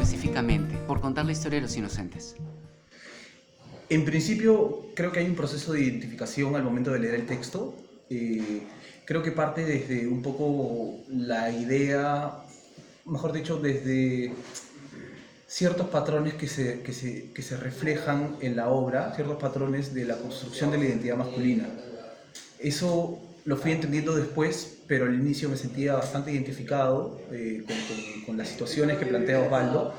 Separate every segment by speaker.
Speaker 1: específicamente por contar la historia de los inocentes?
Speaker 2: En principio, creo que hay un proceso de identificación al momento de leer el texto. Creo que parte desde un poco la idea, mejor dicho, desde ciertos patrones que se reflejan en la obra, ciertos patrones de la construcción de la identidad masculina. Eso lo fui entendiendo después, pero al inicio me sentía bastante identificado con las situaciones que plantea Osvaldo.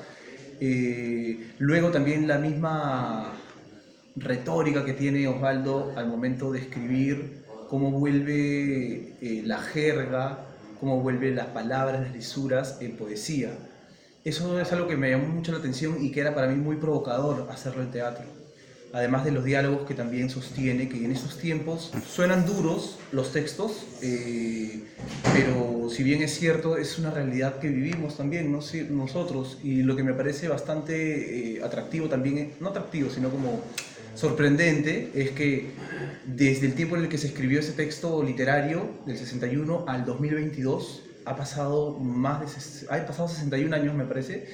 Speaker 2: Luego también la misma retórica que tiene Osvaldo al momento de escribir, cómo vuelve la jerga, cómo vuelve las palabras, las lisuras en poesía. Eso es algo que me llamó mucho la atención y que era para mí muy provocador hacerlo en teatro. Además de los diálogos que también sostiene, que en estos tiempos suenan duros los textos, pero si bien es cierto, es una realidad que vivimos también, ¿no? Sí, nosotros. Y lo que me parece bastante atractivo también, no atractivo, sino como sorprendente, es que desde el tiempo en el que se escribió ese texto literario, del 61 al 2022, ha pasado 61 años, me parece,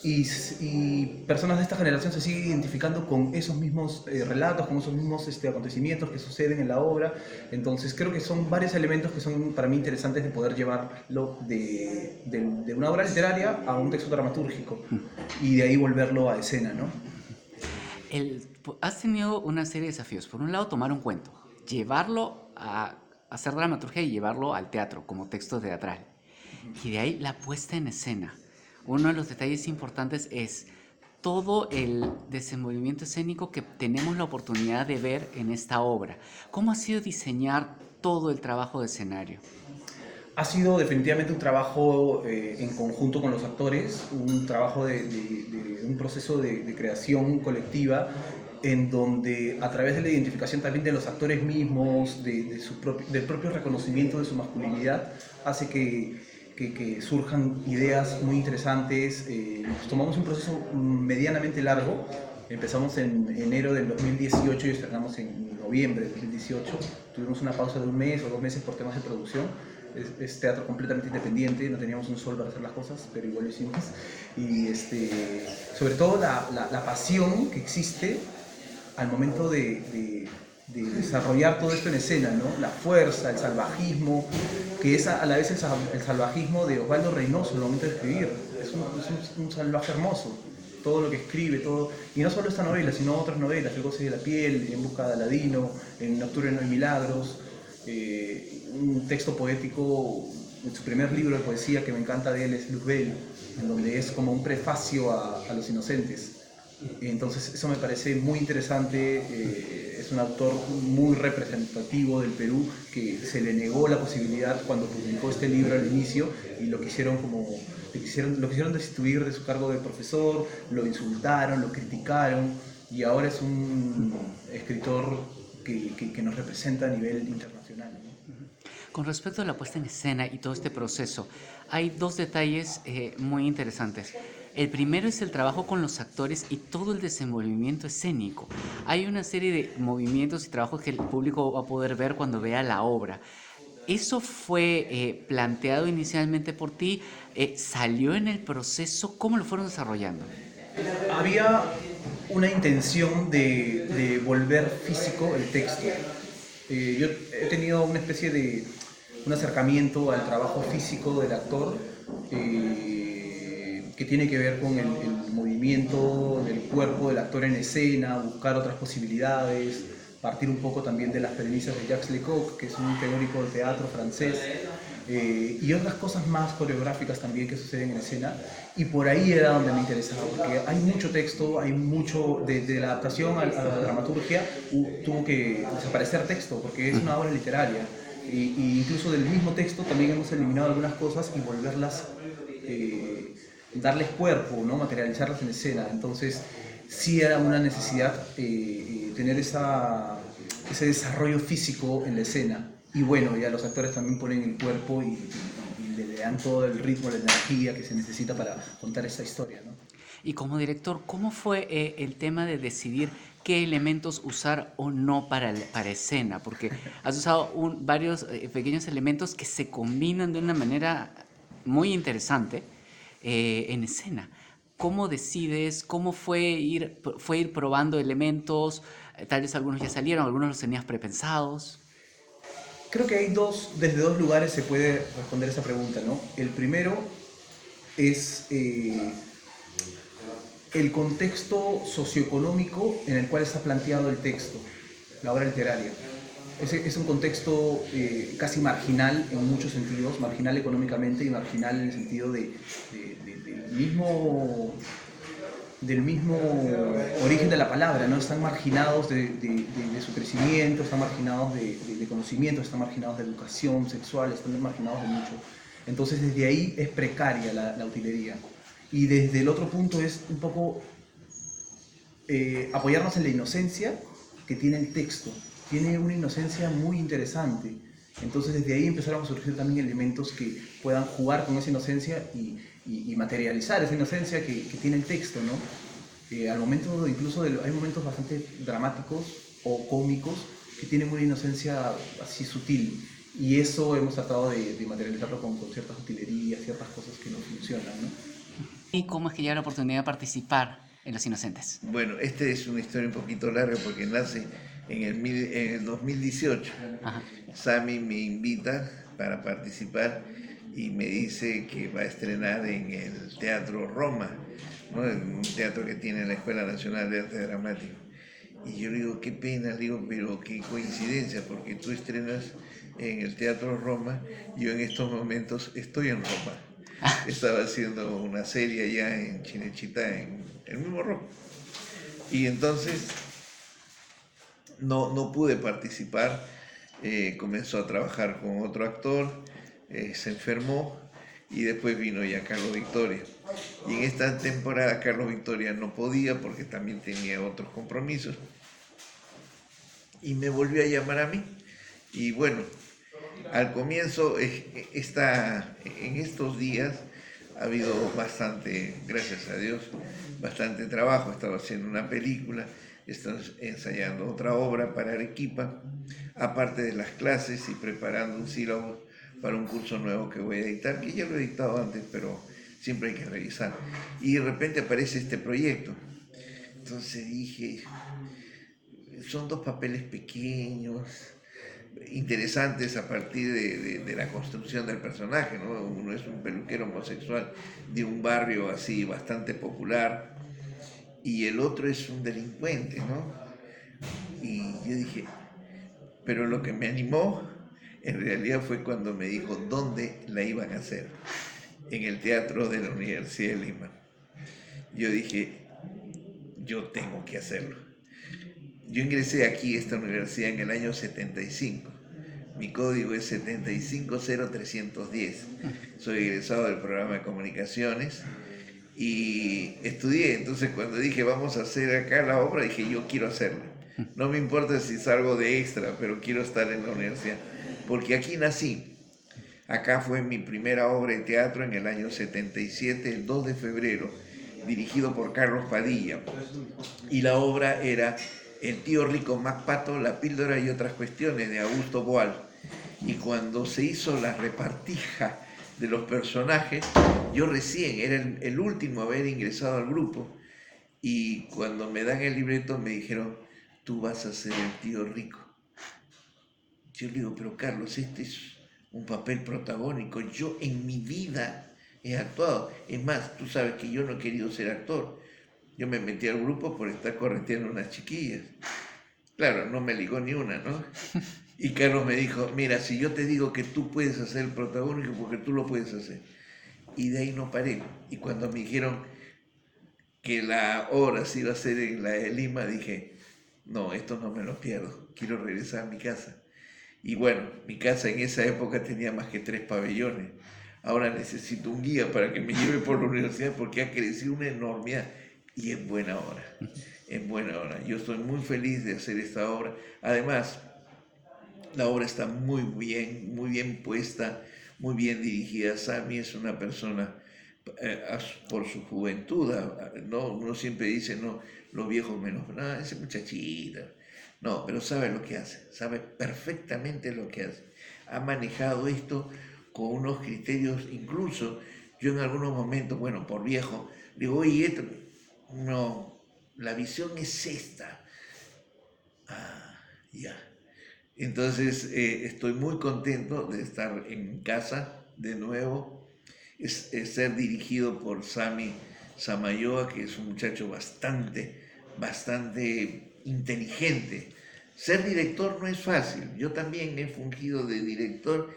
Speaker 2: y personas de esta generación se siguen identificando con esos mismos relatos, con esos mismos acontecimientos que suceden en la obra. Entonces creo que son varios elementos que son para mí interesantes de poder llevarlo de una obra literaria a un texto dramatúrgico y de ahí volverlo a escena, ¿no?
Speaker 1: Has tenido una serie de desafíos. Por un lado, tomar un cuento, llevarlo a hacer dramaturgia y llevarlo al teatro como texto teatral. Y de ahí la puesta en escena. Uno de los detalles importantes es todo el desenvolvimiento escénico que tenemos la oportunidad de ver en esta obra. ¿Cómo ha sido diseñar todo el trabajo de escenario?
Speaker 2: Ha sido definitivamente un trabajo en conjunto con los actores, un trabajo un proceso de creación colectiva en donde a través de la identificación también de los actores mismos, del propio reconocimiento de su masculinidad, hace que surjan ideas muy interesantes. Nos tomamos un proceso medianamente largo. Empezamos en enero del 2018 y estrenamos en noviembre del 2018. Tuvimos una pausa de un mes o 2 meses por temas de producción. Es teatro completamente independiente, no teníamos un sol para hacer las cosas, pero igual lo hicimos. Y sobre todo la pasión que existe al momento de desarrollar todo esto en escena, ¿no? La fuerza, el salvajismo, que es a la vez el salvajismo de Osvaldo Reynoso al momento de escribir. Es un salvaje hermoso, todo lo que escribe, todo. Y no solo esta novela, sino otras novelas, El goce de la piel, En busca de Aladino, En Nocturno no hay milagros, un texto poético, en su primer libro de poesía que me encanta de él es Luzbel, en donde es como un prefacio a Los Inocentes. Entonces eso me parece muy interesante. Es un autor muy representativo del Perú que se le negó la posibilidad cuando publicó este libro al inicio y lo quisieron destituir de su cargo de profesor, lo insultaron, lo criticaron y ahora es un escritor que nos representa a nivel internacional, ¿no?
Speaker 1: Con respecto a la puesta en escena y todo este proceso, hay dos detalles muy interesantes. El primero es el trabajo con los actores y todo el desenvolvimiento escénico. Hay una serie de movimientos y trabajos que el público va a poder ver cuando vea la obra. ¿Eso fue planteado inicialmente por ti? ¿Salió en el proceso? ¿Cómo lo fueron desarrollando?
Speaker 2: Había una intención de volver físico el texto. Yo he tenido una especie de un acercamiento al trabajo físico del actor que tiene que ver con el movimiento del cuerpo del actor en escena, buscar otras posibilidades, partir un poco también de las premisas de Jacques Lecoq, que es un teórico de teatro francés, y otras cosas más coreográficas también que suceden en escena. Y por ahí era donde me interesaba, porque hay mucho texto, hay mucho de la adaptación a la dramaturgia, tuvo que desaparecer texto, porque es una obra literaria. Y incluso del mismo texto también hemos eliminado algunas cosas y volverlas, darles cuerpo, ¿no? Materializarlas en escena. Entonces sí era una necesidad tener ese desarrollo físico en la escena. Y bueno, ya los actores también ponen el cuerpo y le dan todo el ritmo, la energía que se necesita para contar esta historia, ¿no?
Speaker 1: Y como director, ¿cómo fue el tema de decidir qué elementos usar o no para escena? Porque has usado varios pequeños elementos que se combinan de una manera muy interesante en escena. ¿cómo decides? ¿Cómo fue ir probando elementos? Tal vez algunos ya salieron, algunos los tenías prepensados.
Speaker 2: Creo que hay desde dos lugares se puede responder esa pregunta, ¿no? El primero es el contexto socioeconómico en el cual está planteado el texto, la obra literaria. Es un contexto casi marginal en muchos sentidos, marginal económicamente y marginal en el sentido del mismo origen de la palabra, ¿no? Están marginados de su crecimiento, están marginados de conocimiento, están marginados de educación sexual, están marginados de mucho. Entonces desde ahí es precaria la utilería. Y desde el otro punto es un poco apoyarnos en la inocencia que tiene el texto. Tiene una inocencia muy interesante. Entonces desde ahí empezaron a surgir también elementos que puedan jugar con esa inocencia y materializar esa inocencia que tiene el texto, ¿no? Al momento incluso hay momentos bastante dramáticos o cómicos que tienen una inocencia así sutil. Y eso hemos tratado de materializarlo con ciertas utilerías, ciertas cosas que no funcionan, ¿no?
Speaker 1: ¿Y cómo es que llega la oportunidad de participar en Los Inocentes?
Speaker 3: Bueno, esta es una historia un poquito larga porque nace en el 2018.
Speaker 1: Ajá.
Speaker 3: Sami me invita para participar y me dice que va a estrenar en el Teatro Roma, ¿no? En un teatro que tiene la Escuela Nacional de Arte Dramático. Y yo le digo, qué pena, le digo, pero qué coincidencia, porque tú estrenas en el Teatro Roma, y yo en estos momentos estoy en Roma. Estaba haciendo una serie allá en Chinechita, en el mismo Roma. Y entonces no pude participar, comenzó a trabajar con otro actor, se enfermó y después vino ya Carlos Victoria. Y en esta temporada Carlos Victoria no podía porque también tenía otros compromisos. Y me volvió a llamar a mí. Y bueno, al comienzo, en estos días ha habido bastante, gracias a Dios, bastante trabajo. Estaba haciendo una película, estoy ensayando otra obra para Arequipa, aparte de las clases y preparando un sílabo para un curso nuevo que voy a dictar, que ya lo he dictado antes, pero siempre hay que revisar. Y de repente aparece este proyecto. Entonces dije, son dos papeles pequeños, interesantes a partir de la construcción del personaje, ¿no? Uno es un peluquero homosexual de un barrio así bastante popular y el otro es un delincuente, ¿no? Y yo dije, pero lo que me animó en realidad fue cuando me dijo dónde la iban a hacer, en el Teatro de la Universidad de Lima. Yo dije, yo tengo que hacerlo. Yo ingresé aquí a esta universidad en el año 75. Mi código es 7500310. Soy egresado del programa de comunicaciones y estudié. Entonces cuando dije vamos a hacer acá la obra, dije yo quiero hacerla. No me importa si salgo de extra, pero quiero estar en la universidad. Porque aquí nací. Acá fue mi primera obra de teatro en el año 77, el 2 de febrero, dirigido por Carlos Padilla. Y la obra era El tío rico MacPato, La píldora y otras cuestiones, de Augusto Boal. Y cuando se hizo la repartija de los personajes, yo recién era el último a haber ingresado al grupo, y cuando me dan el libreto me dijeron, tú vas a ser el tío rico. Yo le digo, pero Carlos, este es un papel protagónico, yo en mi vida he actuado. Es más, tú sabes que yo no he querido ser actor. Yo me metí al grupo por estar correteando unas chiquillas. Claro, no me ligó ni una, ¿no? Y Carlos me dijo, mira, si yo te digo que tú puedes hacer el protagónico, porque tú lo puedes hacer. Y de ahí no paré. Y cuando me dijeron que la obra se iba a hacer en la de Lima, dije, no, esto no me lo pierdo, quiero regresar a mi casa. Y bueno, mi casa en esa época tenía más que 3 pabellones. Ahora necesito un guía para que me lleve por la universidad porque ha crecido una enormidad. Y es buena hora, es buena hora. Yo estoy muy feliz de hacer esta obra. Además, la obra está muy bien puesta, muy bien dirigida. Sami es una persona, por su juventud, ¿no? Uno siempre dice, no, los viejos menos, no, esa muchachita. No, pero sabe lo que hace, sabe perfectamente lo que hace. Ha manejado esto con unos criterios, incluso yo en algunos momentos, bueno, por viejo, Digo, oye, esto, no, la visión es esta. Ah, ya. Entonces, estoy muy contento de estar en casa de nuevo, es ser dirigido por Sami Samayoa, que es un muchacho bastante inteligente. Ser director no es fácil. Yo también he fungido de director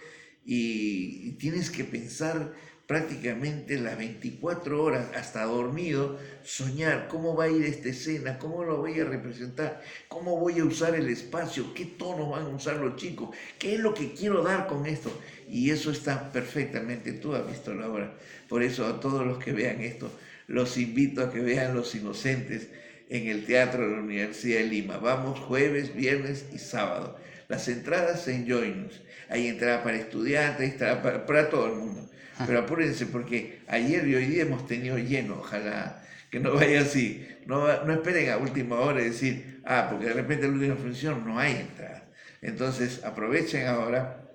Speaker 3: y tienes que pensar prácticamente las 24 horas, hasta dormido, soñar cómo va a ir esta escena, cómo lo voy a representar, cómo voy a usar el espacio, qué tonos van a usar los chicos, qué es lo que quiero dar con esto. Y eso está perfectamente, tú has visto la obra. Por eso a todos los que vean esto, los invito a que vean Los Inocentes en el Teatro de la Universidad de Lima. Vamos jueves, viernes y sábado. Las entradas en Joinus. Hay entrada para estudiantes, hay entrada para todo el mundo. Pero apúrense porque ayer y hoy día hemos tenido lleno. Ojalá que no vaya así. No esperen a última hora y decir, porque de repente en la última función no hay entrada. Entonces aprovechen ahora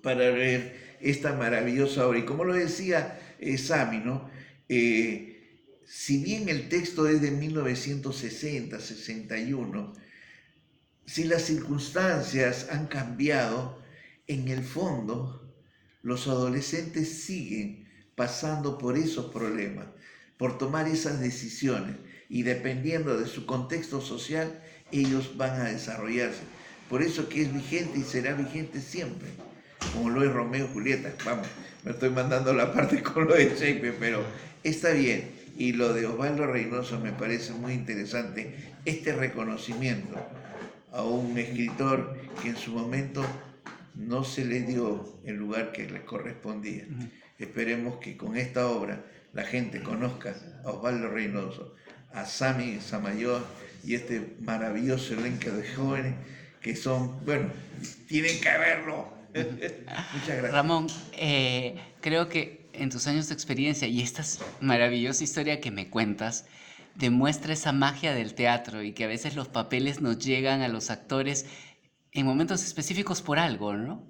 Speaker 3: para ver esta maravillosa obra. Y como lo decía Sami, ¿no? Si bien el texto es de 1960, 61, si las circunstancias han cambiado, en el fondo los adolescentes siguen pasando por esos problemas, por tomar esas decisiones y dependiendo de su contexto social, ellos van a desarrollarse. Por eso que es vigente y será vigente siempre, como lo es Romeo y Julieta. Vamos, me estoy mandando la parte con lo de Shakespeare, pero está bien. Y lo de Osvaldo Reynoso me parece muy interesante, este reconocimiento a un escritor que en su momento no se le dio el lugar que le correspondía. Esperemos que con esta obra la gente conozca a Osvaldo Reynoso, a Sami Samayoa y este maravilloso elenco de jóvenes que son, bueno, tienen que verlo. Muchas gracias.
Speaker 1: Ramón, creo que en tus años de experiencia y esta maravillosa historia que me cuentas, demuestra esa magia del teatro y que a veces los papeles nos llegan a los actores en momentos específicos por algo, ¿no?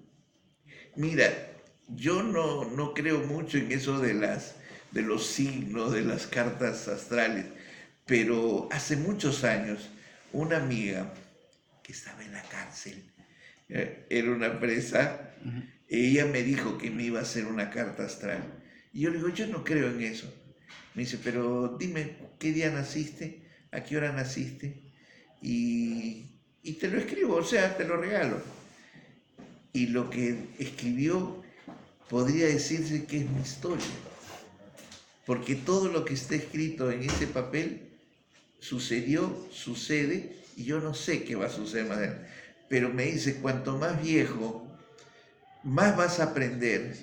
Speaker 3: Mira, yo no creo mucho en eso de los signos, de las cartas astrales, pero hace muchos años una amiga que estaba en la cárcel, era una presa,
Speaker 1: Ujú.
Speaker 3: ella me dijo que me iba a hacer una carta astral. Y yo le digo, yo no creo en eso. Me dice, pero dime, ¿qué día naciste? ¿A qué hora naciste? Y te lo escribo, o sea, te lo regalo. Y lo que escribió podría decirse que es mi historia, porque todo lo que está escrito en ese papel sucedió, sucede, y yo no sé qué va a suceder más adelante. Pero me dice, cuanto más viejo, más vas a aprender,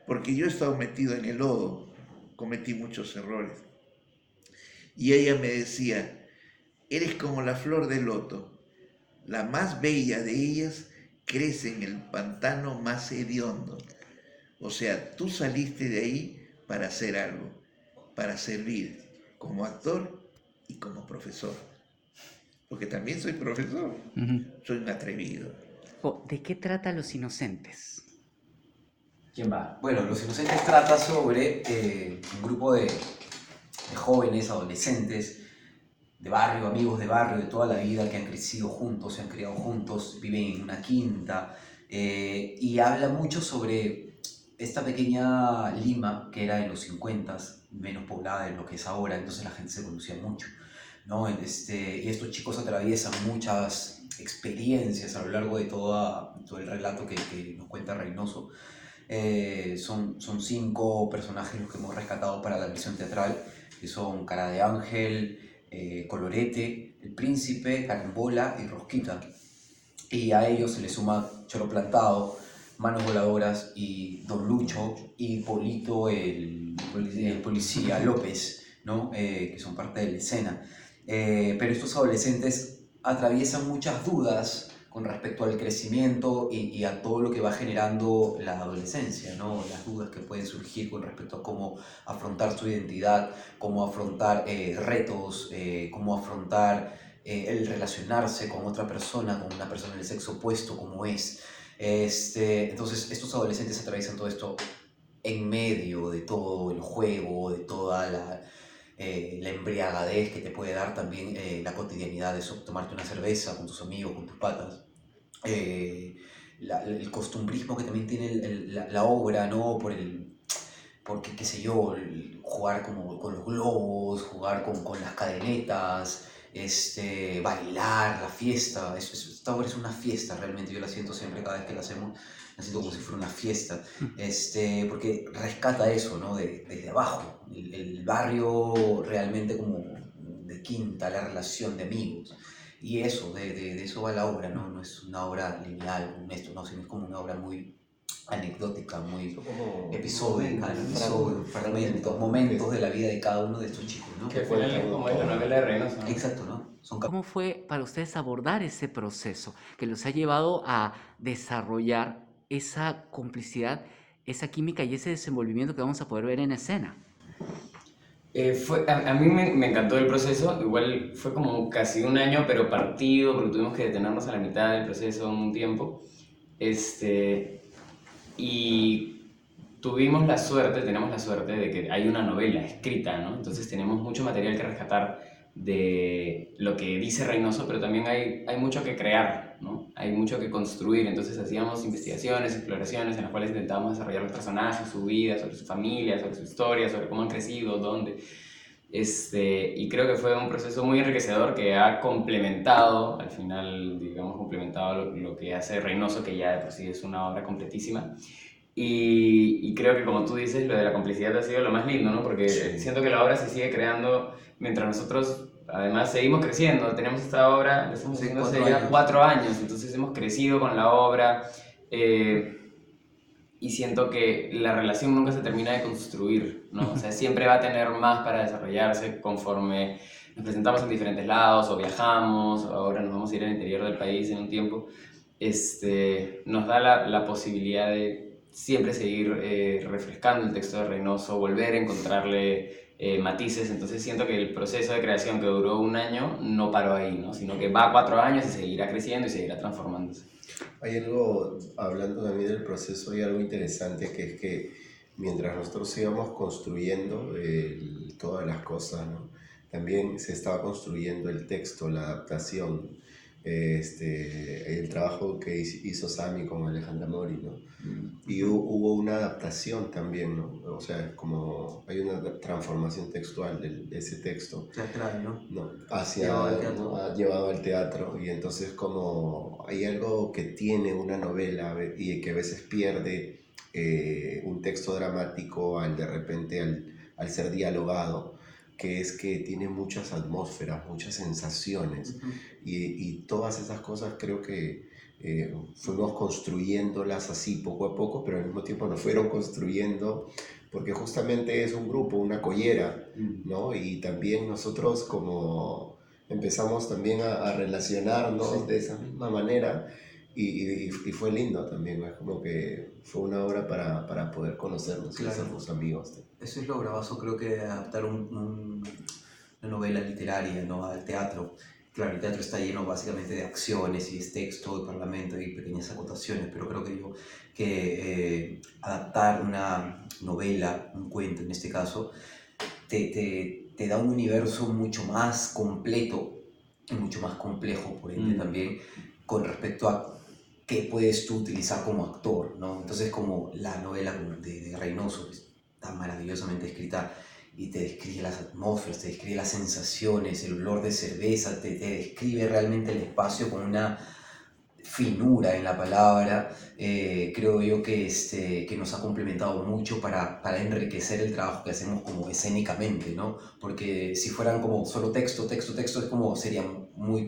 Speaker 3: porque yo he estado metido en el lodo, cometí muchos errores. Y ella me decía, eres como la flor de loto, la más bella de ellas crece en el pantano más hediondo. O sea, tú saliste de ahí para hacer algo, para servir como actor y como profesor. Porque también soy profesor,
Speaker 1: Ujú.
Speaker 3: soy un atrevido.
Speaker 1: ¿De qué trata Los Inocentes?
Speaker 4: ¿Quién va? Bueno, Los Inocentes trata sobre un grupo de jóvenes, adolescentes, de barrio, amigos de barrio, de toda la vida, que han crecido juntos, se han criado juntos, viven en una quinta, y habla mucho sobre esta pequeña Lima, que era en los 50, menos poblada de lo que es ahora, entonces la gente se conocía mucho, ¿no? Y estos chicos atraviesan muchas experiencias a lo largo de todo el relato que nos cuenta Reynoso. Son 5 personajes los que hemos rescatado para la versión teatral, que son Cara de Ángel, Colorete, El Príncipe, Carambola y Rosquita. Y a ellos se le suma Choro Plantado, Manos Voladoras y Don Lucho y Polito, el policía López, ¿no? Que son parte de la escena. Pero estos adolescentes atraviesan muchas dudas con respecto al crecimiento y a todo lo que va generando la adolescencia, ¿no? Las dudas que pueden surgir con respecto a cómo afrontar su identidad, cómo afrontar retos, cómo afrontar el relacionarse con otra persona, con una persona del sexo opuesto como es. Entonces estos adolescentes atraviesan todo esto en medio de todo el juego, de toda la embriagadez que te puede dar también la cotidianidad de eso, tomarte una cerveza con tus amigos, con tus patas. El costumbrismo que también tiene la obra, ¿no? Porque, qué sé yo, jugar como con los globos, jugar con las cadenetas, bailar, la fiesta. Esta obra es una fiesta realmente, yo la siento siempre cada vez que la hacemos, la siento como si fuera una fiesta, porque rescata eso, ¿no? Desde abajo, el barrio realmente como de quinta, la relación de amigos. Y eso, de eso va la obra, ¿no? No es una obra lineal, no, sino es como una obra muy anecdótica, muy episódica, fragmentos, momentos de la vida de cada uno de estos chicos, ¿no?
Speaker 5: Que al final es como es la novela de Reynoso, ¿no?
Speaker 4: Exacto, ¿no?
Speaker 1: ¿Cómo fue para ustedes abordar ese proceso que los ha llevado a desarrollar esa complicidad, esa química y ese desenvolvimiento que vamos a poder ver en escena?
Speaker 5: A mí me encantó el proceso, igual fue como casi un año, pero partido, porque tuvimos que detenernos a la mitad del proceso un tiempo. Y tenemos la suerte de que hay una novela escrita, ¿no? Entonces tenemos mucho material que rescatar de lo que dice Reynoso, pero también hay mucho que crear, ¿no? Hay mucho que construir, entonces hacíamos investigaciones, exploraciones en las cuales intentábamos desarrollar los personajes, su vida, sobre su familia, sobre su historia, sobre cómo han crecido, dónde. Y creo que fue un proceso muy enriquecedor que ha complementado, al final, digamos, complementado lo que hace Reynoso, que ya de por sí es una obra completísima. Y creo que, como tú dices, lo de la complicidad ha sido lo más lindo, ¿no? Porque siento que la obra se sigue creando mientras nosotros, además, seguimos creciendo. Tenemos esta obra, la estamos haciendo hace ya 4 años, entonces hemos crecido con la obra. Y siento que la relación nunca se termina de construir, ¿no? O sea, siempre va a tener más para desarrollarse conforme nos presentamos en diferentes lados o viajamos, o ahora nos vamos a ir al interior del país en un tiempo. Nos da la posibilidad de siempre seguir refrescando el texto de Reynoso, volver a encontrarle matices. Entonces siento que el proceso de creación que duró un año no paró ahí, ¿no? Sino que va a 4 años y seguirá creciendo y seguirá transformándose.
Speaker 6: Hay algo, hablando también del proceso, hay algo interesante que es que mientras nosotros íbamos construyendo todas las cosas, ¿no? También se estaba construyendo el texto, la adaptación, el trabajo que hizo Sami con Alejandra Mori, ¿no? Y hubo una adaptación también, ¿no? O sea, como hay una transformación textual de ese texto.
Speaker 4: Teatral, ¿no?
Speaker 6: No, ha llevado al teatro, y entonces como hay algo que tiene una novela y que a veces pierde un texto dramático de repente al ser dialogado, que es que tiene muchas atmósferas, muchas sensaciones, y todas esas cosas creo que fuimos construyéndolas así poco a poco, pero al mismo tiempo nos fueron construyendo, porque justamente es un grupo, una collera, ¿no? Y también nosotros como empezamos también a relacionarnos de esa misma manera, y fue lindo también, ¿no? Es como que fue una obra para poder conocernos y hacernos amigos.
Speaker 4: Eso es lo bravazo, creo que adaptar una novela literaria, ¿no? Al teatro. Claro, el teatro está lleno básicamente de acciones y es texto, de parlamento y pequeñas acotaciones, pero creo que adaptar una novela, un cuento en este caso, te da un universo mucho más completo y mucho más complejo, por ende también, con respecto a qué puedes tú utilizar como actor, ¿no? Entonces, como la novela de Reynoso, que está maravillosamente escrita y te describe las atmósferas, te describe las sensaciones, el olor de cerveza, te describe realmente el espacio con una finura en la palabra. Creo yo que nos ha complementado mucho para enriquecer el trabajo que hacemos como escénicamente, ¿no? Porque si fueran como solo texto, es como sería muy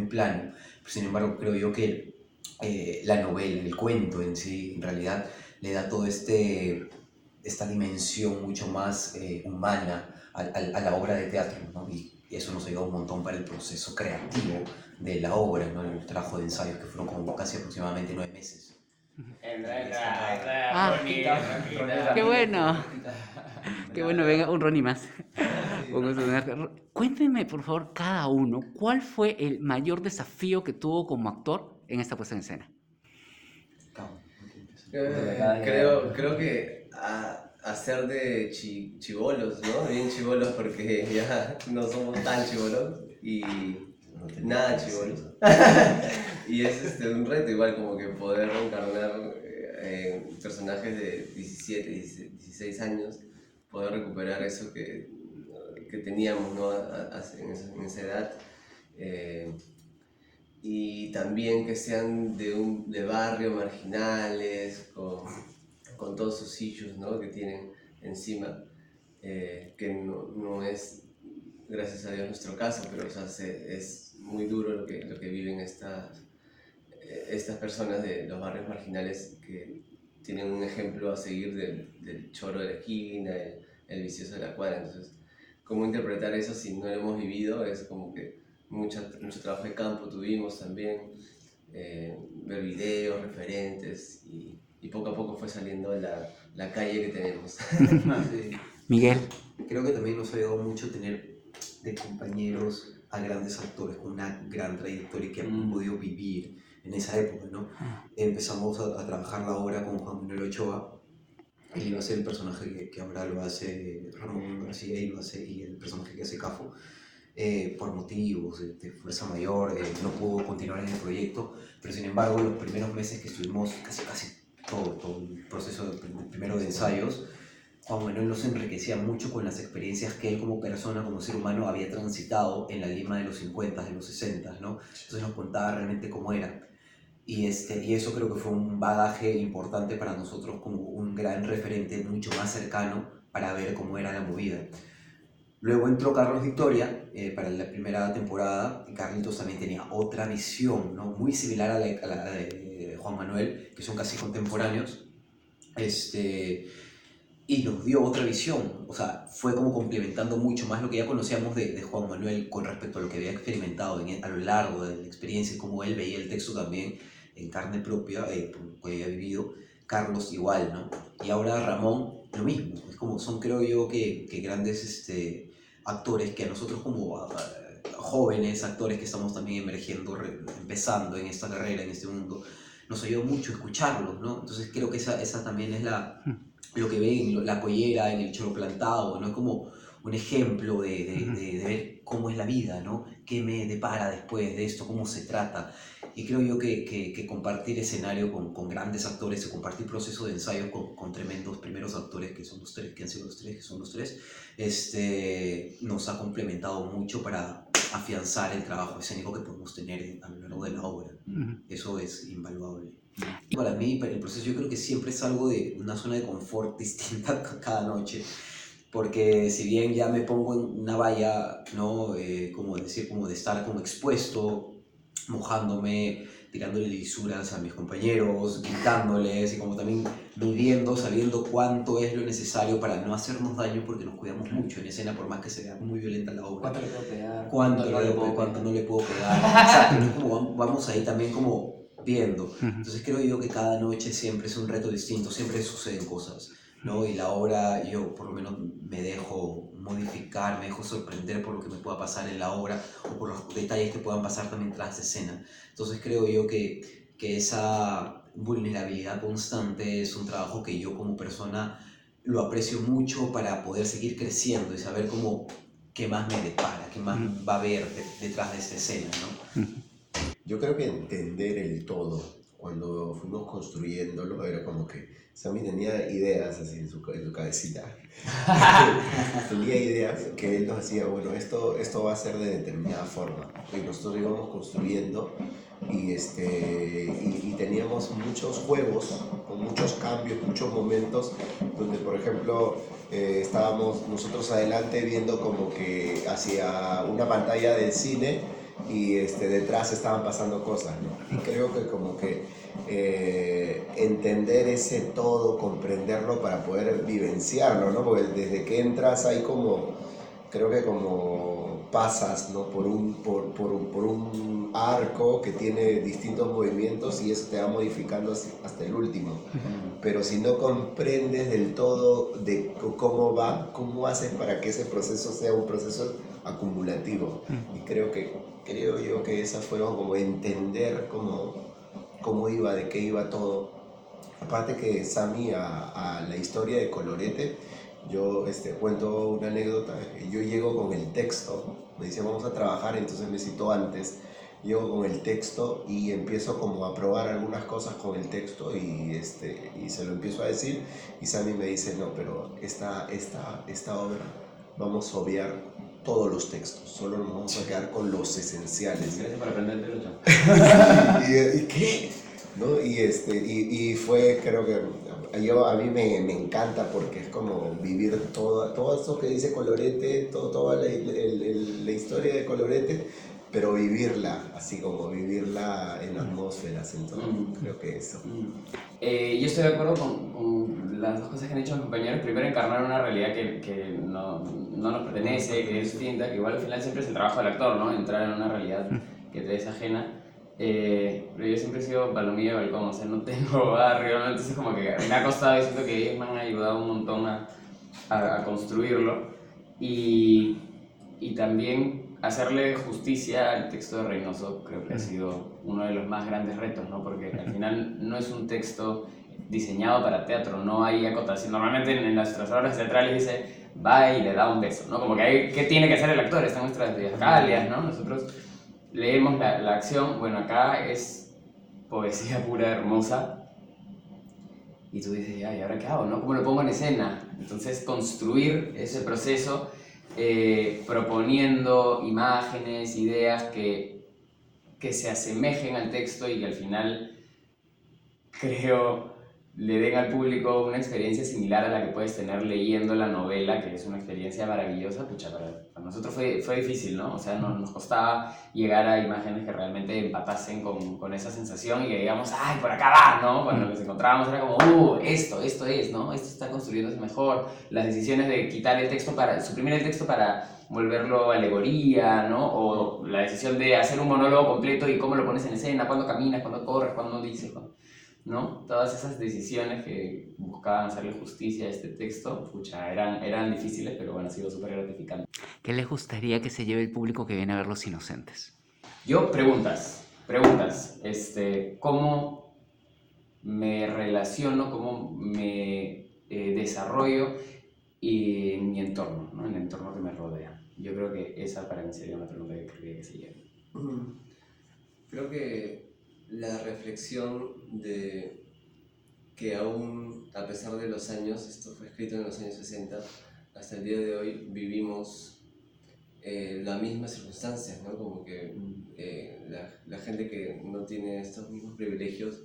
Speaker 4: plano. Pero sin embargo, creo yo que la novela, el cuento en sí, en realidad le da todo esta dimensión mucho más humana a la obra de teatro, ¿no? Y eso nos ayudó un montón para el proceso creativo de la obra, ¿no? El trabajo de ensayos que fueron como casi aproximadamente 9 meses.
Speaker 1: ¡Qué bueno! ¡Qué bueno! Venga, un Ronnie más. Cuéntenme, por favor, cada uno, ¿cuál fue el mayor desafío que tuvo como actor en esta puesta en escena?
Speaker 7: Creo que hacer de chibolos, ¿no? Bien chibolos porque ya no somos tan chibolos y nada chibolos. Y es un reto igual como que poder encarnar personajes de 17, 16 años, poder recuperar eso que teníamos, ¿no? En esa edad. Y también que sean de barrio, marginales, con todos sus issues, ¿no? Que tienen encima, que no es, gracias a Dios, nuestro caso, pero o sea, es muy duro lo que viven estas personas de los barrios marginales que tienen un ejemplo a seguir del choro de la esquina, el vicioso de la cuadra. Entonces, ¿cómo interpretar eso si no lo hemos vivido? Es como que mucho trabajo de campo tuvimos también, ver videos, referentes y poco a poco fue saliendo la calle que tenemos.
Speaker 4: Sí.
Speaker 1: Miguel.
Speaker 4: Creo que también nos ha ayudado mucho tener de compañeros a grandes actores con una gran trayectoria que han podido vivir en esa época, ¿no? Empezamos a trabajar la obra con Juan Manuel Ochoa. Él iba a ser el personaje que ahora lo hace Ramón García y el personaje que hace Cafo. Por motivos de fuerza mayor, no pudo continuar en el proyecto, pero sin embargo los primeros meses que estuvimos casi todo el proceso primero de ensayos, Juan Manuel nos enriquecía mucho con las experiencias que él como persona, como ser humano, había transitado en la Lima de los 50, de los 60, ¿no? Entonces nos contaba realmente cómo era. Y eso creo que fue un bagaje importante para nosotros como un gran referente mucho más cercano para ver cómo era la movida. Luego entró Carlos Victoria para la primera temporada y Carlitos también tenía otra visión, ¿no? Muy similar a la de Juan Manuel, que son casi contemporáneos, y nos dio otra visión. O sea, fue como complementando mucho más lo que ya conocíamos de Juan Manuel con respecto a lo que había experimentado a lo largo de la experiencia, cómo él veía el texto también en carne propia, por lo que había vivido. Carlos igual, ¿no? Y ahora Ramón, lo mismo. Es como son, creo yo, que grandes actores que a nosotros como jóvenes actores que estamos también emergiendo, empezando en esta carrera, en este mundo, nos ayudó mucho escucharlos, ¿no? Entonces creo que esa también es lo que ven en la pollera, en el choro plantado, ¿no? Es como un ejemplo de ver cómo es la vida, ¿no? ¿Qué me depara después de esto? ¿Cómo se trata? Y creo yo que compartir escenario con grandes actores, o compartir proceso de ensayo con tremendos primeros actores, que son los tres, que han sido los tres, que son los tres, nos ha complementado mucho para afianzar el trabajo escénico que podemos tener a lo largo de la obra. Eso es invaluable. Para mí, para el proceso, yo creo que siempre es algo de una zona de confort distinta cada noche, porque si bien ya me pongo en una valla, ¿no? Como de estar como expuesto, mojándome, tirándole lisuras a mis compañeros, gritándoles y como también midiendo, sabiendo cuánto es lo necesario para no hacernos daño, porque nos cuidamos mucho en escena, por más que se vea muy violenta la obra.
Speaker 5: ¿Cuánto le puedo pegar?
Speaker 4: ¿Cuánto no le puedo pegar? Exacto, ¿no? Como vamos ahí también como viendo. Entonces creo yo que cada noche siempre es un reto distinto, siempre suceden cosas, ¿no? Y la obra, yo por lo menos me dejo modificar, me dejo sorprender por lo que me pueda pasar en la obra o por los detalles que puedan pasar también tras de escena. Entonces creo yo que esa vulnerabilidad constante es un trabajo que yo como persona lo aprecio mucho para poder seguir creciendo y saber cómo qué más me depara, qué más va a haber detrás de esta escena, ¿no?
Speaker 6: Yo creo que entender el todo, cuando fuimos construyéndolo, era como que Sammy tenía ideas así en su cabecita. Tenía ideas que él nos decía, bueno, esto va a ser de determinada forma. Y nosotros íbamos construyendo y teníamos muchos juegos, con muchos cambios, muchos momentos, donde por ejemplo estábamos nosotros adelante viendo como que hacia una pantalla del cine y detrás estaban pasando cosas, ¿no? Y creo que como que entender ese todo, comprenderlo para poder vivenciarlo, ¿no? Porque desde que entras hay como, creo que como pasas, ¿no? por un arco que tiene distintos movimientos y eso te va modificando hasta el último. Pero si no comprendes del todo de cómo va, cómo haces para que ese proceso sea un proceso acumulativo. Y creo yo que esas fueron como entender cómo iba, de qué iba todo, aparte que Sammy a la historia de Colorete, yo cuento una anécdota. Yo llego con el texto, me dice vamos a trabajar, entonces me citó antes. Llego con el texto y empiezo como a probar algunas cosas con el texto y se lo empiezo a decir y Sammy me dice no, pero esta obra vamos a obviar todos los textos, solo nos vamos a quedar con los esenciales.
Speaker 5: Gracias por aprender el derecho.
Speaker 6: ¿Y qué? ¿No? Y fue, creo que a mí me encanta porque es como vivir todo eso que dice Colorete, toda la historia de Colorete, pero vivirla, así como vivirla en atmósferas, entonces creo que eso.
Speaker 5: Yo estoy de acuerdo con las dos cosas que han dicho mis compañeros. Primero, encarnar una realidad que no nos pertenece, que es distinta, que igual al final siempre es el trabajo del actor, ¿no? Entrar en una realidad que te es ajena. Pero yo siempre he sido palomilla de balcón, o sea, no tengo barrio, ¿no? Entonces como que me ha costado y siento que ellos me han ayudado un montón a construirlo. Y también hacerle justicia al texto de Reynoso creo que ha sido uno de los más grandes retos, ¿no? Porque al final no es un texto diseñado para teatro, no hay acotación. Normalmente en nuestras obras teatrales dice, va y le da un beso, ¿no? Como que hay, ¿qué tiene que hacer el actor? Están nuestras didascalias, ¿no? Nosotros leemos la acción, bueno, acá es poesía pura, hermosa, y tú dices, ya, ¿y ahora qué hago, no? ¿Cómo lo pongo en escena? Entonces, construir ese proceso proponiendo imágenes, ideas que se asemejen al texto y que al final, creo, le den al público una experiencia similar a la que puedes tener leyendo la novela, que es una experiencia maravillosa. Pucha, para nosotros fue difícil, ¿no? O sea, nos costaba llegar a imágenes que realmente empatasen con esa sensación y que digamos, ¡ay, por acá va!, ¿no? Cuando nos encontrábamos era como, esto es, ¿no? Esto está construyéndose mejor. Las decisiones de quitar el texto suprimir el texto para volverlo alegoría, ¿no? O la decisión de hacer un monólogo completo y cómo lo pones en escena, cuándo caminas, cuándo corres, cuándo dices, ¿no? Todas esas decisiones que buscaban hacerle justicia a este texto, pucha, eran difíciles, pero bueno, ha sido súper gratificante.
Speaker 1: ¿Qué les gustaría que se lleve el público que viene a ver Los Inocentes?
Speaker 5: Yo, preguntas, ¿cómo me relaciono, cómo me desarrollo en mi entorno, ¿no? En el entorno que me rodea? Yo creo que esa para mí sería una pregunta que querría que se lleve.
Speaker 7: Creo que la reflexión de que aún, a pesar de los años, esto fue escrito en los años 60, hasta el día de hoy vivimos las mismas circunstancias, ¿no? Como que la gente que no tiene estos mismos privilegios,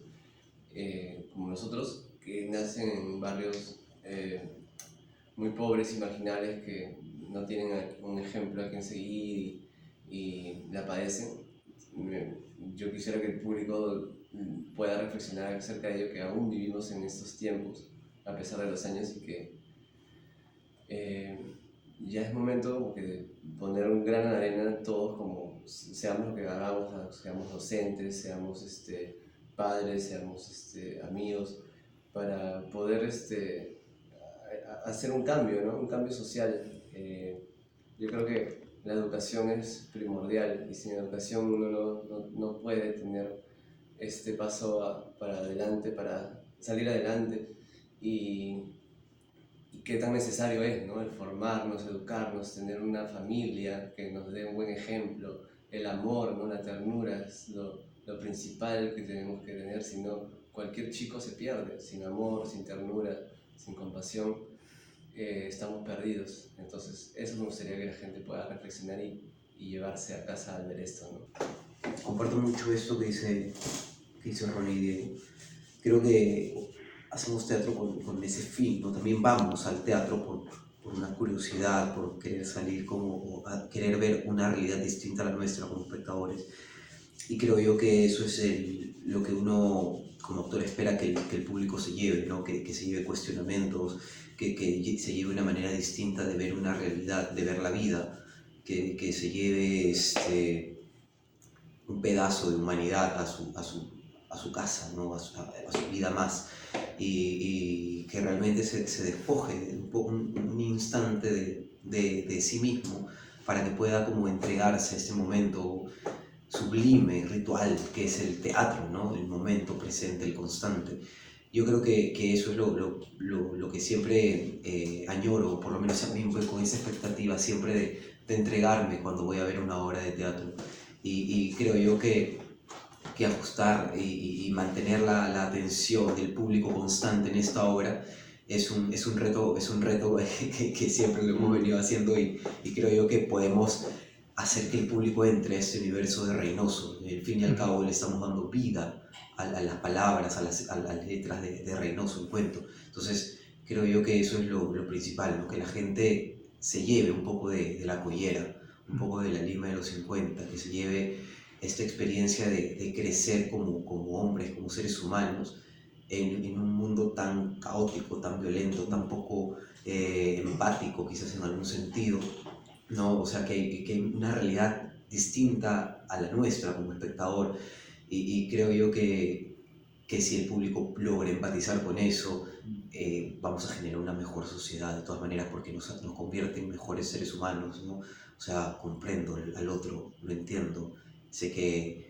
Speaker 7: como nosotros, que nacen en barrios muy pobres y marginales, que no tienen un ejemplo a quien seguir y la padecen. Yo quisiera que el público pueda reflexionar acerca de ello, que aún vivimos en estos tiempos, a pesar de los años, y que ya es momento como que de poner un grano de arena todos, como seamos lo que hagamos, seamos docentes, seamos padres, seamos amigos, para poder hacer un cambio, ¿no? Un cambio social. Yo creo que la educación es primordial y sin educación uno no puede tener este paso para adelante, para salir adelante. Y qué tan necesario es, ¿no? El formarnos, educarnos, tener una familia que nos dé un buen ejemplo. El amor, ¿no? La ternura es lo principal que tenemos que tener, si no cualquier chico se pierde. Sin amor, sin ternura, sin compasión, estamos perdidos. Entonces eso me gustaría que la gente pueda reflexionar y llevarse a casa al ver esto, ¿no?
Speaker 4: Comparto mucho esto que dice Ronnie y Diego. Creo que hacemos teatro con ese fin, ¿no? También vamos al teatro por una curiosidad, por querer salir o a querer ver una realidad distinta a la nuestra como espectadores. Y creo yo que eso es lo que uno como actor espera que el público se lleve, ¿no? Que se lleve cuestionamientos, que se lleve una manera distinta de ver una realidad, de ver la vida, que se lleve un pedazo de humanidad a su casa, ¿no? a su vida más, y que realmente se despoje un instante de sí mismo para que pueda como entregarse a este momento sublime, ritual, que es el teatro, ¿no? El momento presente, el constante. yo creo que eso es lo que siempre añoro, por lo menos a mí, pues, con esa expectativa siempre de entregarme cuando voy a ver una obra de teatro. Y creo yo que ajustar y mantener la atención del público constante en esta obra es un reto que siempre lo hemos venido haciendo y creo yo que podemos hacer que el público entre a este universo de Reynoso. Al fin y al cabo le estamos dando vida a las palabras, a las letras de Reynoso, un cuento. Entonces creo yo que eso es lo principal, ¿no? Que la gente se lleve un poco de la collera, un poco de la Lima de los 50, que se lleve esta experiencia de crecer como hombres, como seres humanos, en un mundo tan caótico, tan violento, tan poco empático quizás en algún sentido, ¿no? O sea, que hay una realidad distinta a la nuestra como espectador y creo yo que si el público logra empatizar con eso, vamos a generar una mejor sociedad de todas maneras porque nos convierte en mejores seres humanos, ¿no? O sea, comprendo al otro, lo entiendo, sé que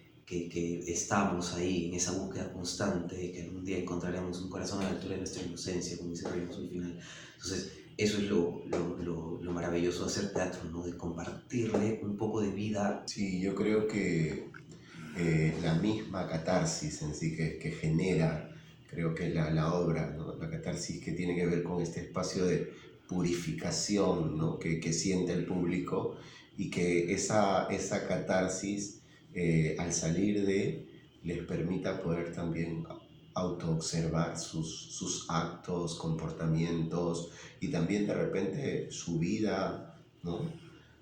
Speaker 4: estamos ahí en esa búsqueda constante y que algún día encontraremos un corazón a la altura de nuestra inocencia, como dice Reynoso al final. Entonces, eso es lo maravilloso de hacer teatro, ¿no? De compartirle un poco de vida.
Speaker 6: Sí, yo creo que la misma catarsis en sí que genera, creo que la obra, ¿no? La catarsis que tiene que ver con este espacio de purificación, ¿no? que siente el público y que esa catarsis al salir les permita poder también autoobservar sus actos, comportamientos y también de repente su vida, ¿no?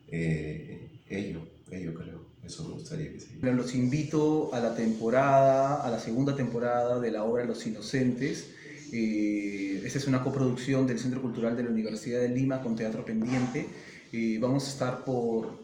Speaker 6: Ello creo, eso me gustaría que se...
Speaker 2: Bueno, los invito a a la segunda temporada de la obra Los Inocentes. Esta es una coproducción del Centro Cultural de la Universidad de Lima con Teatro Pendiente. Vamos a estar por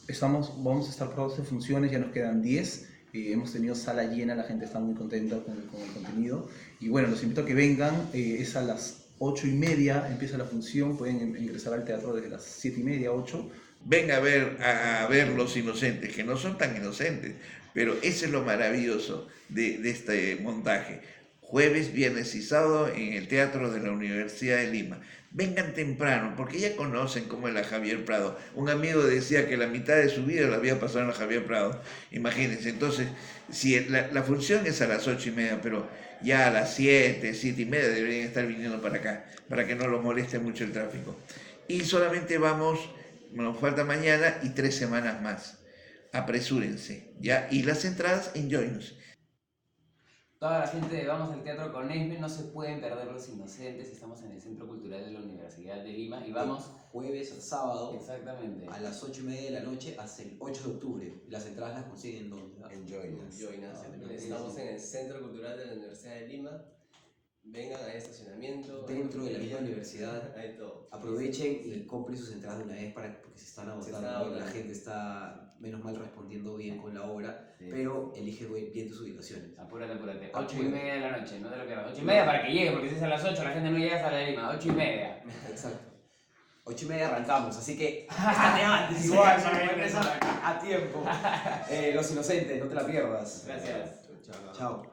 Speaker 2: 12 funciones, ya nos quedan 10. Hemos tenido sala llena, la gente está muy contenta con el contenido. Y bueno, los invito a que vengan, es a las 8:30 empieza la función, pueden ingresar al teatro desde las 7:30, 8.
Speaker 3: Venga a ver Los Inocentes, que no son tan inocentes, pero eso es lo maravilloso de este montaje. Jueves, viernes y sábado en el Teatro de la Universidad de Lima. Vengan temprano, porque ya conocen cómo es la Javier Prado. Un amigo decía que la mitad de su vida la había pasado en la Javier Prado. Imagínense, entonces, si la función es a las 8:30, pero ya a las 7:30 deberían estar viniendo para acá, para que no los moleste mucho el tráfico. Y solamente nos falta mañana y 3 semanas más. Apresúrense, ¿ya? Y las entradas en Joinos.
Speaker 5: Toda la gente de Vamos al Teatro con Esme, no se pueden perder Los Inocentes. Estamos en el Centro Cultural de la Universidad de Lima y vamos
Speaker 4: Jueves a sábado,
Speaker 5: exactamente
Speaker 4: a las 8:30 de la noche hasta el 8 de octubre. Las entradas las consiguen ¿dónde?
Speaker 6: En Joinas.
Speaker 7: Estamos en el Centro Cultural de la Universidad de Lima. Vengan al estacionamiento.
Speaker 4: Dentro de la misma universidad.
Speaker 7: Hay todo.
Speaker 4: Aprovechen y compren sus entradas de una vez porque se están agotando. La gente está, menos mal, respondiendo bien con la obra, sí. Pero elige bien tus ubicaciones.
Speaker 5: Apúrate. 8:30 de la noche, no te lo pierdas. 8:30 para que llegue, porque si es a las 8 la gente no llega hasta la de Lima. 8:30.
Speaker 4: Exacto. 8:30 arrancamos, así que estate antes igual para que empezar a tiempo. Los Inocentes, no te la pierdas.
Speaker 5: Gracias.
Speaker 4: Chao.